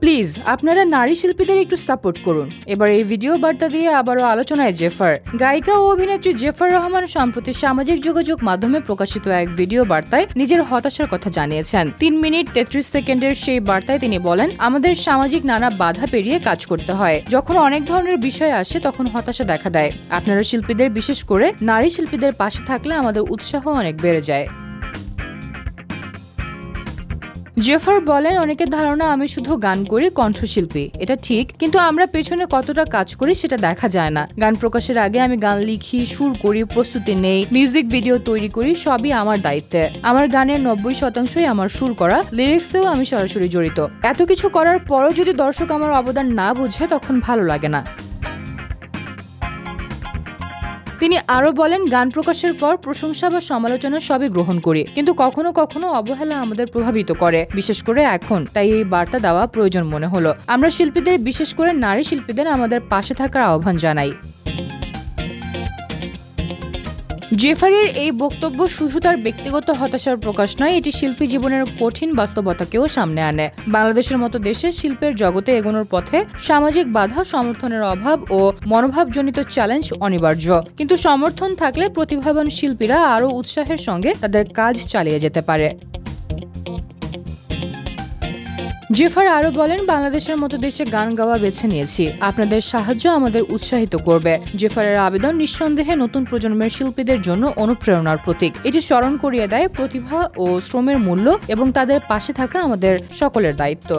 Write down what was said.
Please আপনারা নারী শিল্পীদের একটু সাপোর্ট করুন। এবার এই ভিডিও বার্তা দিয়ে আবারও আলোচনায় জেফার। গায়িকা ও অভিনেত্রী জেফার রহমান সম্প্রতি সামাজিক যোগাযোগ মাধ্যমে প্রকাশিত এক ভিডিও বার্তায় নিজের হতাশার কথা জানিয়েছেন। 3 মিনিট 33 সেকেন্ডের সেই বার্তায় তিনি বলেন, আমাদের সামাজিক নানা বাধা পেরিয়ে কাজ করতে হয়। যখন অনেক ধরনের বিষয় আসে তখন হতাশা দেখা দেয়। আপনারা শিল্পীদের, বিশেষ করে নারী শিল্পীদের পাশে থাকলে আমাদের উৎসাহ অনেক বেড়ে যায়। জেফার বলেন, অনেকের ধারণা আমি শুধু গান করি, কণ্ঠশিল্পী। এটা ঠিক, কিন্তু আমরা পেছনে কতটা কাজ করি সেটা দেখা যায় না। গান প্রকাশের আগে আমি গান লিখি, সুর করি, প্রস্তুতি নেই, মিউজিক ভিডিও তৈরি করি, সবই আমার দায়িত্বে। আমার গানের 90%ই আমার সুর করা, লিরিক্সেও আমি সরাসরি জড়িত। এত কিছু করার পরও যদি দর্শক আমার অবদান না বোঝে তখন ভালো লাগে না। তিনি আরো বলেন, গান প্রকাশের পর প্রশংসা বা সমালোচনা সবই গ্রহণ করি, কিন্তু কখনো কখনো অবহেলা আমাদের প্রভাবিত করে, বিশেষ করে এখন। তাই এই বার্তা দেওয়া প্রয়োজন মনে হলো। আমরা শিল্পীদের, বিশেষ করে নারী শিল্পীদের আমাদের পাশে থাকার আহ্বান জানাই। জেফারের এই বক্তব্য শুধু তার ব্যক্তিগত হতাশার প্রকাশ নয়, এটি শিল্পী জীবনের কঠিন বাস্তবতাকেও সামনে আনে। বাংলাদেশের মতো দেশে শিল্পের জগতে এগোনোর পথে সামাজিক বাধা, সমর্থনের অভাব ও মনোভাবজনিত চ্যালেঞ্জ অনিবার্য। কিন্তু সমর্থন থাকলে প্রতিভাবান শিল্পীরা আরও উৎসাহের সঙ্গে তাদের কাজ চালিয়ে যেতে পারে। জেফার আরো বলেন, বাংলাদেশের মতো দেশে গান গাওয়া বেছে নিয়েছি। আপনাদের সাহায্য আমাদের উৎসাহিত করবে। জেফারের আবেদন নিঃসন্দেহে নতুন প্রজন্মের শিল্পীদের জন্য অনুপ্রেরণার প্রতীক। এটি স্মরণ করিয়ে দেয় প্রতিভা ও শ্রমের মূল্য এবং তাদের পাশে থাকা আমাদের সকলের দায়িত্ব।